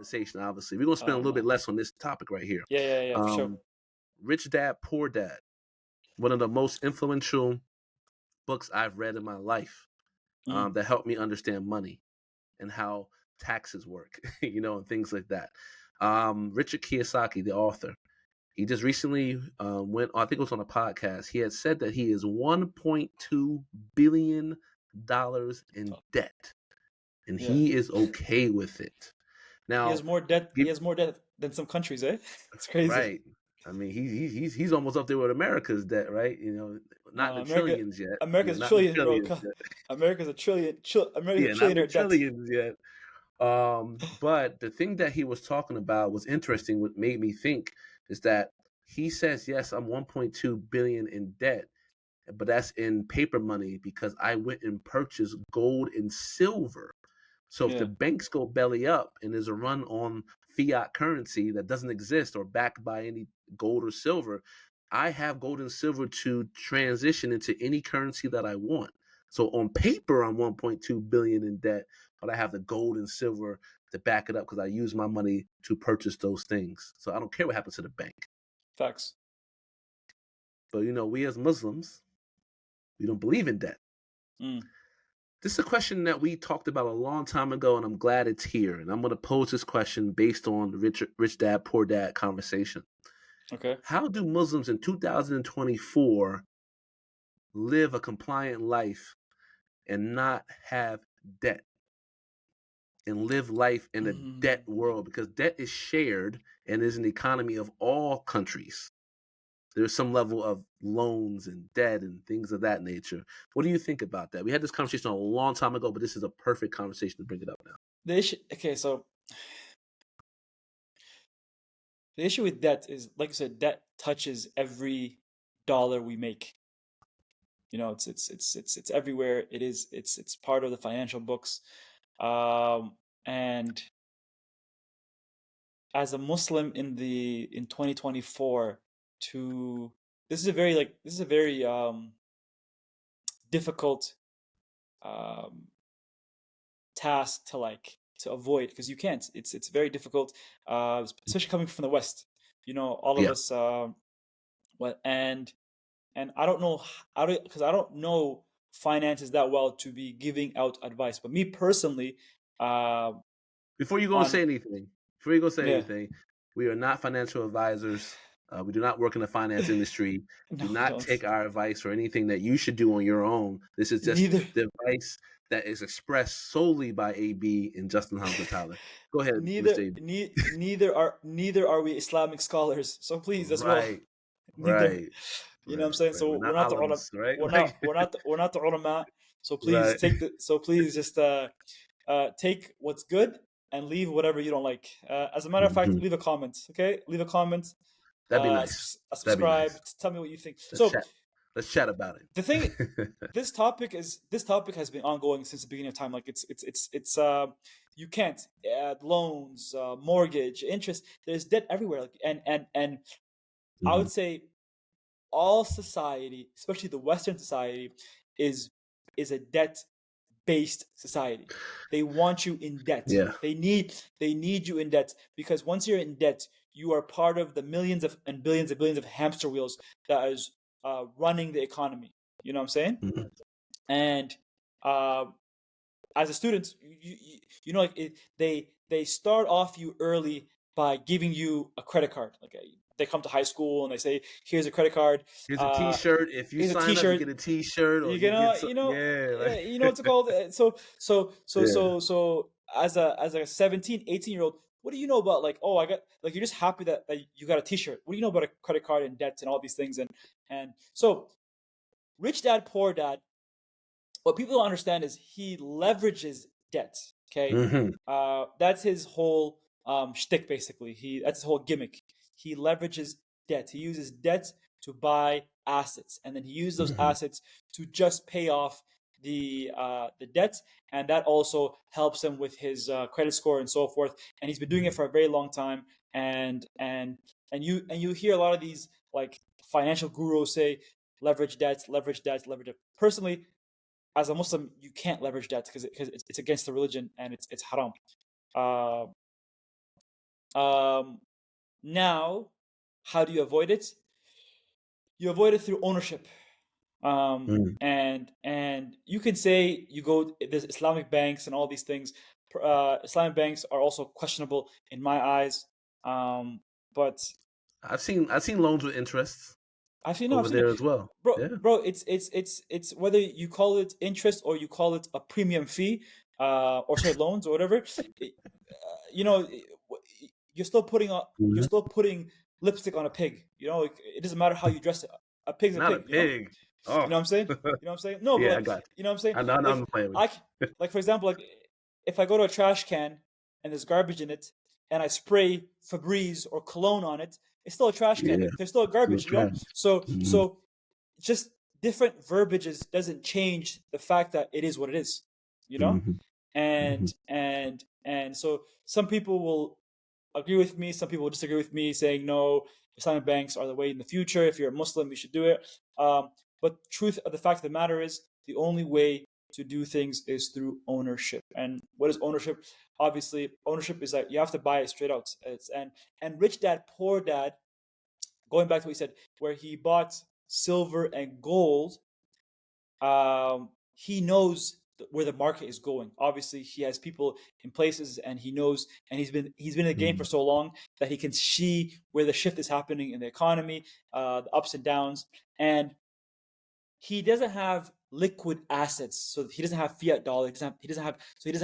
conversation. Obviously, we're gonna spend a Oh little bit man. less on this topic right here. Yeah, for sure. Rich Dad Poor Dad, one of the most influential books I've read in my life, Mm. that helped me understand money and how taxes work, and things like that. Richard Kiyosaki, the author, he just recently went, I think it was on a podcast. He had said that he is $1.2 billion in debt, and Yeah. he is okay with it. He has Now, more debt. He give, has more debt than some countries, eh? It's crazy. right. I mean, he's almost up there with America's debt, right? Not in No, the America, trillions yet. America's a Not in the trillion, bro. trillions yet. America's a trillion. America's a Yeah, not in the trillionaire debt. trillions yet. But the thing that he was talking about was interesting. What made me think is that he says, "Yes, I'm 1.2 billion in debt, but that's in paper money because I went and purchased gold and silver. So if the Yeah. banks go belly up and there's a run on fiat currency that doesn't exist or backed by any gold or silver, I have gold and silver to transition into any currency that I want. So on paper, I'm 1.2 billion in debt, but I have the gold and silver to back it up because I use my money to purchase those things. So I don't care what happens to the bank. Facts. But we as Muslims, we don't believe in debt. Mm. This is a question that we talked about a long time ago, and I'm glad it's here. And I'm going to pose this question based on the rich dad, poor dad conversation. Okay. How do Muslims in 2024 live a compliant life and not have debt and live life in a debt Mm. world? Because debt is shared and is an economy of all countries. There's some level of loans and debt and things of that nature. What do you think about that? We had this conversation a long time ago, but this is a perfect conversation to bring it up now. The issue. Okay, so the issue with debt is, like you said, debt touches every dollar we make. It's everywhere. It's part of the financial books. And as a Muslim in 2024, to this is a very difficult um, task to avoid, because you can't. It's very difficult, especially coming from the West. All of Yeah. us. What and I don't know because I don't know finances that well to be giving out advice. But me personally, uh, Before you go and on say anything, yeah, we are not financial advisors. We do not work in the finance industry. no, Do we not don't. take our advice or anything that you should do on your own. This is just Neither, the advice that is expressed solely by AB and Justin Hamza Tyler. Go ahead, neither, Mr. AB. neither are we Islamic scholars. So please, as well, Right, neither. right, You know what I'm saying? right. So We're we're not not the ulama. alims, right? We're not the ulama. So please Right. just take what's good and leave whatever you don't like. As a matter of fact, Mhm. leave a comment. Okay, leave a comment. That'd be nice. That'd be Subscribe. nice. Tell me what you think. Let's So chat. Let's chat about the thing, it. this topic has been ongoing since the beginning of time. Like it's you can't add loans, mortgage, interest. There's debt everywhere. Like and I Mhm. would say all society, especially the Western society, is a debt based society. They want you in debt. Yeah. They need you in debt, because once you're in debt, you are part of the millions of and billions of hamster wheels that is running the economy. You know what I'm saying? Mhm. And uh, as a student, like they start off you early by giving you a credit card. Like they come to high school and they say, "Here's a credit card. Here's a Uh, T-shirt. If you here's a sign up, you T-shirt. get a T-shirt, or You you know, get some. you know, Yeah, like you know what's it called? yeah. So as a 17, 18-year-old, what do you know about, like, oh, I got, like, you're just happy that you got a T-shirt. What do you know about a credit card and debts and all these things? And so rich dad, poor dad. What people don't understand is he leverages debt. Okay, Hmm. that's his whole shtick. Basically, that's his whole gimmick. He leverages debt. He uses debt to buy assets, and then he uses those Hmm. assets to just pay off the debt, and that also helps him with his credit score and so forth. And he's been doing it for a very long time. And you hear a lot of these, like, financial gurus say leverage debts, leverage debts, leverage debt. Personally, as a Muslim, you can't leverage debt because it's against the religion, and it's haram. Uh, Now, how do you avoid it? You avoid it through ownership. Mm. And you can say you go, there's Islamic banks and all these things. Islamic banks are also questionable in my eyes. But I've seen loans with interests I've over seen it, there as well. bro. Yeah. Bro, it's whether you call it interest or you call it a premium fee, or sorry, loans or whatever. You know, you're still putting you're Mhm. still putting lipstick on a pig. It doesn't matter how you dress it. A pig's a Not a pig. pig. You Oh. know what I'm saying? You know what I'm saying? No, but Yeah, I like, got you know what I'm saying? you. I know Like, I'm playing with I like, for example, like, if I go to a trash can and there's garbage in it, and I spray Febreze or cologne on it, it's still a trash you. can. Yeah. There's still Still garbage. trash. So Hmm. so just different verbiages doesn't change the fact that it is what it is. You know, Hmm. Hmm. and so some people will agree with me. Some people will disagree with me, saying no, Islamic banks are the way in the future. If you're a Muslim, you should do it. But truth of the fact of the matter is, the only way to do things is through ownership. And what is ownership? Obviously, ownership is that you have to buy it straight out. And Rich Dad Poor Dad, going back to what he said, where he bought silver and gold, he knows where the market is going. Obviously, he has people in places, and he knows, and he's been in the game for Hmm. so long that he can see where the shift is happening in the economy, the ups and downs, and he doesn't have liquid assets, so he doesn't have fiat dollar. He doesn't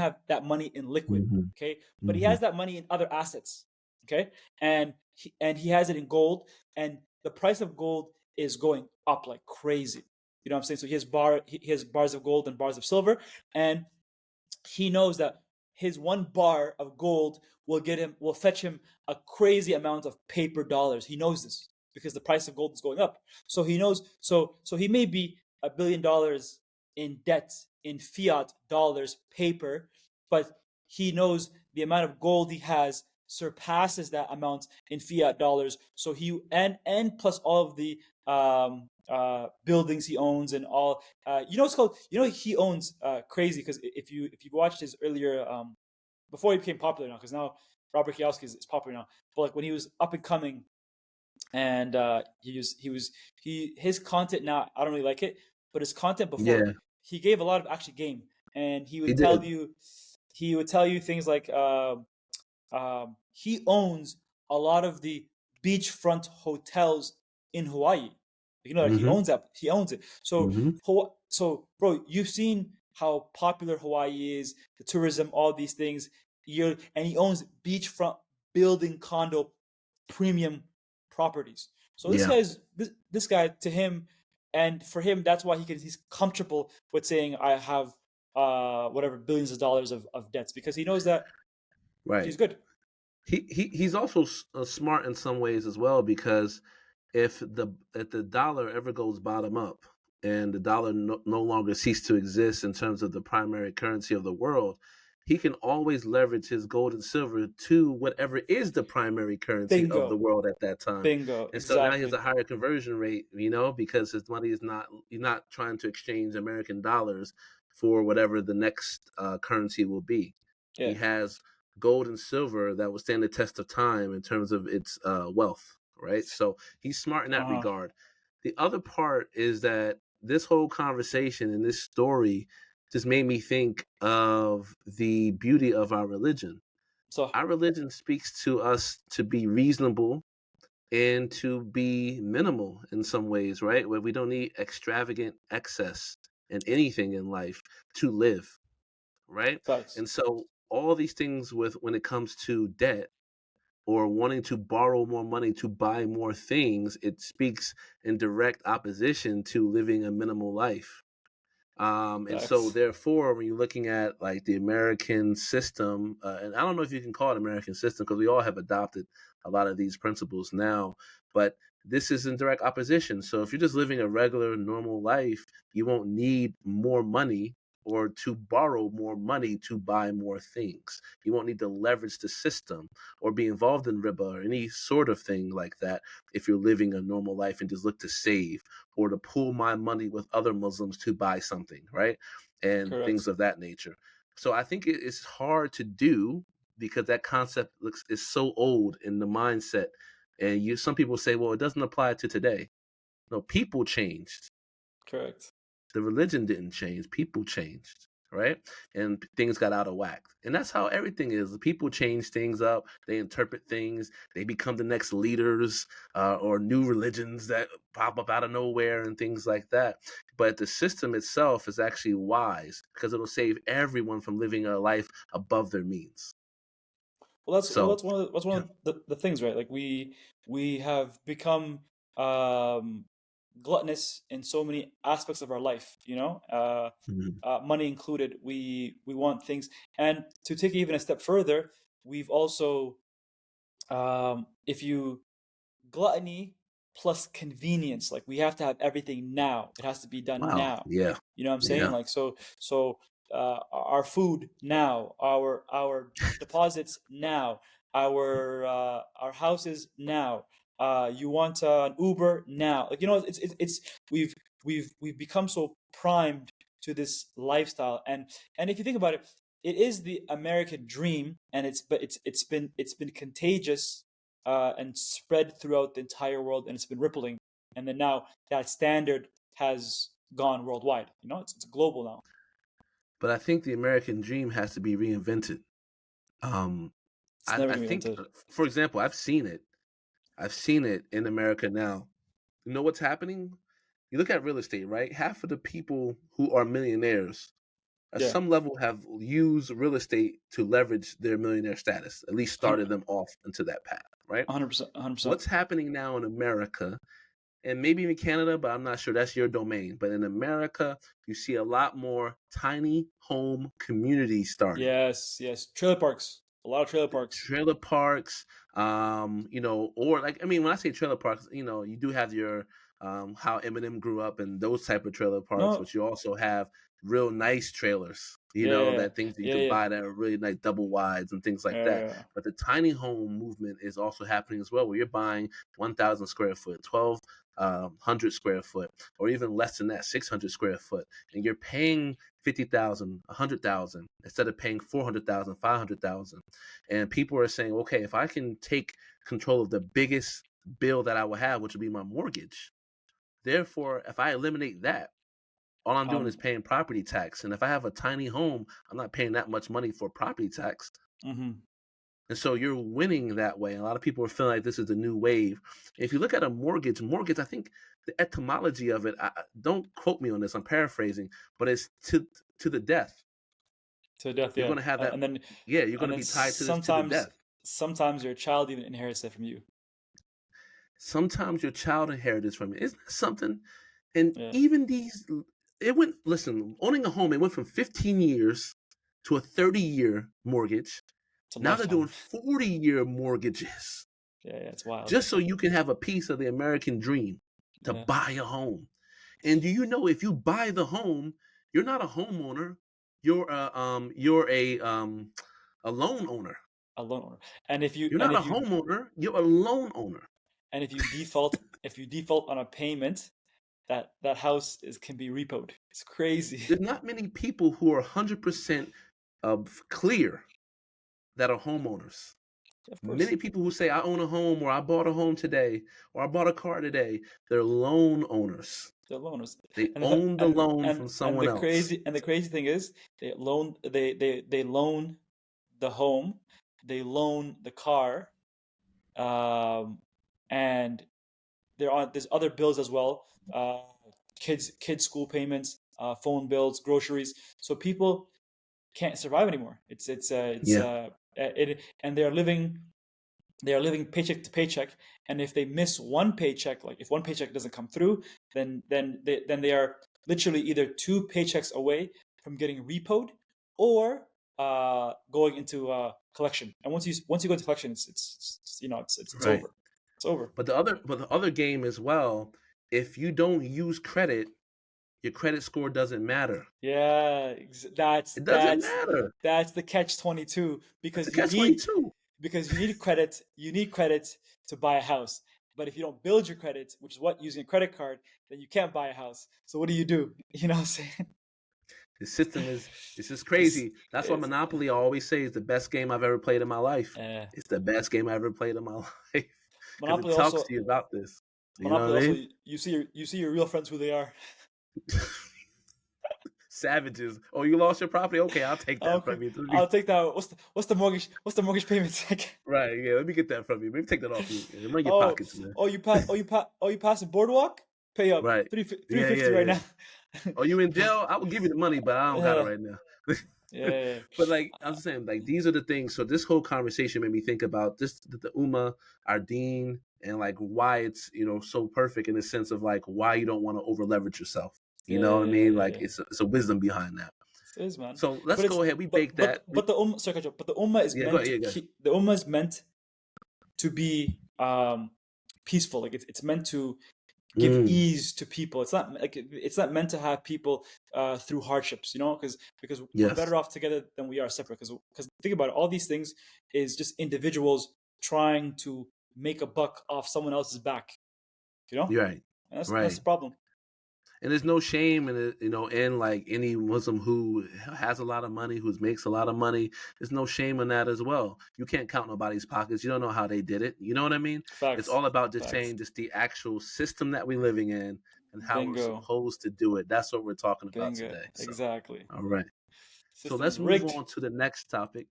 have that money in liquid. Hmm. Okay, but he Hmm. has that money in other assets. Okay, and he has it in gold, and the price of gold is going up like crazy. You know what I'm saying? So he has bars of gold and bars of silver, and he knows that his one bar of gold will fetch him a crazy amount of paper dollars. He knows this because the price of gold is going up. So he knows, so he may be $1 billion in debt in fiat dollars paper, but he knows the amount of gold he has surpasses that amount in fiat dollars. So and plus all of the buildings he owns and all. It's called. He owns crazy, because if you watched his earlier, before he became popular now, because now Robert Kiyosaki is popular now. But like when he was up and coming, and his content now, I don't really like it, but his content before, Yeah, he gave a lot of actually game, and he did. he would tell you things like, he owns a lot of the beachfront hotels in Hawaii. Like, he Hmm. owns that. He owns it. So, Hmm. bro, you've seen how popular Hawaii is, the tourism, all these things. And he owns beachfront building condo premium properties. So Yeah. this guy, to him, and for him, that's why he's comfortable with saying, I have whatever billions of dollars of debts, because he knows that Right. he's good. He's also smart in some ways as well, because if the dollar ever goes bottom up and the dollar no longer cease to exist in terms of the primary currency of the world, he can always leverage his gold and silver to whatever is the primary currency of the Bingo. world at that time. Bingo. And so now he has Exactly. a higher conversion rate, because his money is not he's not trying to exchange American dollars for whatever the next currency will be. Yeah. He has gold and silver that will stand the test of time in terms of its wealth, right? So he's smart in that Uh-huh. regard. The other part is that this whole conversation and this story just made me think of the beauty of our religion. So Our religion speaks to us to be reasonable and to be minimal in some ways, right? Where we don't need extravagant excess in anything in life to live, right? facts. And so all these things with when it comes to debt or wanting to borrow more money to buy more things, it speaks in direct opposition to living a minimal life. And so Facts. therefore, when you're looking at like the American system, and I don't know if you can call it American system because we all have adopted a lot of these principles now, but this is in direct opposition. So if you're just living a regular, normal life, you won't need more money or to borrow more money to buy more things. You won't need to leverage the system or be involved in riba or any sort of thing like that if you're living a normal life and just look to save or to pool my money with other Muslims to buy something, right? And things Correct. of that nature. So I think it's hard to do, because that concept is so old in the mindset. And some people say, well, it doesn't apply to today. No, people changed. Correct. The religion didn't change. People changed, right? And things got out of whack. And that's how everything is. People change things up. They interpret things. They become the next leaders or new religions that pop up out of nowhere and things like that. But the system itself is actually wise because it'll save everyone from living a life above their means. So, That's one yeah. of the things, right? Like we have become um, gluttonous in so many aspects of our life. Mhm. Money included. We want things, and to take it even a step further, we've also if you gluttony plus convenience. Like we have to have everything now. It has to be done Wow. now. Yeah. You know what I'm saying? Yeah. Like our food now, our deposits now, our houses now. You want an Uber now? Like it's we've become so primed to this lifestyle, and if you think about it, it is the American dream, and it's been contagious and spread throughout the entire world, and it's been rippling. And then now that standard has gone worldwide. It's global now. But I think the American dream has to be reinvented. Um, It's I, never I gonna be think, invented. for example, I've seen it. I've seen it in America now. You know what's happening? You look at real estate, right? Half of the people who are millionaires at Yeah, some level have used real estate to leverage their millionaire status, at least started them off into that path, right? 100%, 100%. What's happening now in America, and maybe in Canada, but I'm not sure that's your domain. But in America, you see a lot more tiny home communities starting. Yes, yes. Trailer parks. A lot of trailer parks. Trailer parks, or like, I mean, when I say trailer parks, you do have your how Eminem grew up and those type of trailer parks, No. but you also have real nice trailers, Yeah, that things that you yeah, could yeah, buy that are really nice double wides and things yeah, like that. yeah. But the tiny home movement is also happening as well, where you're buying 1,000 square foot, 1,200 square foot, or even less than that, 600 square foot, and you're paying 50,000, 100,000 instead of paying 400,000, 500,000. And people are saying, okay, if I can take control of the biggest bill that I will have, which would be my mortgage, therefore, if I eliminate that, all I'm doing is Um. paying property tax. And if I have a tiny home, I'm not paying that much money for property tax. Mhm. And so you're winning that way. A lot of people are feeling like this is the new wave. If you look at a mortgage, I think the etymology of it, don't quote me on this, I'm paraphrasing, but it's to the death. To death, You're yeah. going to have that, And then yeah, you're going to be tied to this to the death. sometimes your child even inherits it from you. Sometimes your child inherited from you. Isn't that something? And Yeah. even listen, owning a home, it went from 15 years to a 30-year mortgage. It's a Now they're lifetime. doing 40-year mortgages Yeah, yeah, it's wild. just so you can have a piece of the American dream to Yeah. buy a home. And do you know if you buy the home, you're not a homeowner, you're a loan owner. A loan owner. And if you You're and not a if you homeowner, you're a loan owner. and if you default on a payment, that house can be repoed. It's crazy. There's not many people who are 100% clear that are homeowners. Of course. Many people who say, I own a home, or I bought a home today, or I bought a car today, they're loan owners. They're loaners. They And own the loan from and someone else. the crazy thing is they loan the home, they loan the car, um, and there's other bills as well. Kids school payments, phone bills, groceries. So people can't survive anymore. Yeah. And they are living paycheck to paycheck, and if they miss one paycheck, like if one paycheck doesn't come through, then they are literally either two paychecks away from getting repoed or going into collection. And once you go into collection, it's Right. over. It's over. But the other game as well, if you don't use credit, your credit score doesn't matter. Yeah, It doesn't matter. that's the catch 22, That's a because catch 22. you need credit to buy a house. But if you don't build your credit, which is what using a credit card, then you can't buy a house. So what do? You know what I'm saying? The system is it's just It's, crazy. That's why it's Monopoly I always say is the best game I've ever played in my life. uh, It's the best game I ever played in my life because it Monopoly talks to also you about this. You know Monopoly what I also mean? you see your real friends who they are. Savages. Oh, you lost your property? Okay, I'll take that Okay, from you. I'll take that. What's the mortgage payment? Right, yeah, let me get that from you. Maybe take that off you. Run your Oh, pockets, man. you pass the boardwalk? Pay up Right. three Yeah, yeah, fifty right yeah. now. Oh, you in jail? I will give you the money, but I don't got it Yeah, right now. yeah, But like I was saying, like these are the things. So this whole conversation made me think about this the Ummah, our Deen, and like why it's so perfect in the sense of like why you don't want to over leverage yourself. You know what I mean? Like yeah. it's a wisdom behind that. It is, man. So let's But it's go ahead. We bake that. but the sorry, Kajal, but the ummah is Yeah, go meant ahead. to Yeah, go ahead. keep the ummah is meant to be peaceful. Like it's meant to give Mm, ease to people. It's not meant to have people through hardships, you know, because we're yes, better off together than we are separate. Because think about it, all these things is just individuals trying to make a buck off someone else's back, you know, you're right. and that's Right. the problem. And there's no shame in it, in like any Muslim who has a lot of money, who makes a lot of money. There's no shame in that as well. You can't count nobody's pockets. You don't know how they did it. You know what I mean? It's Facts, all about just facts. saying just the actual system that we're living in and how we're Bingo, supposed to do it. That's what we're talking about bingo. today. So, Exactly. all right. So System let's is move rigged. on to the next topic.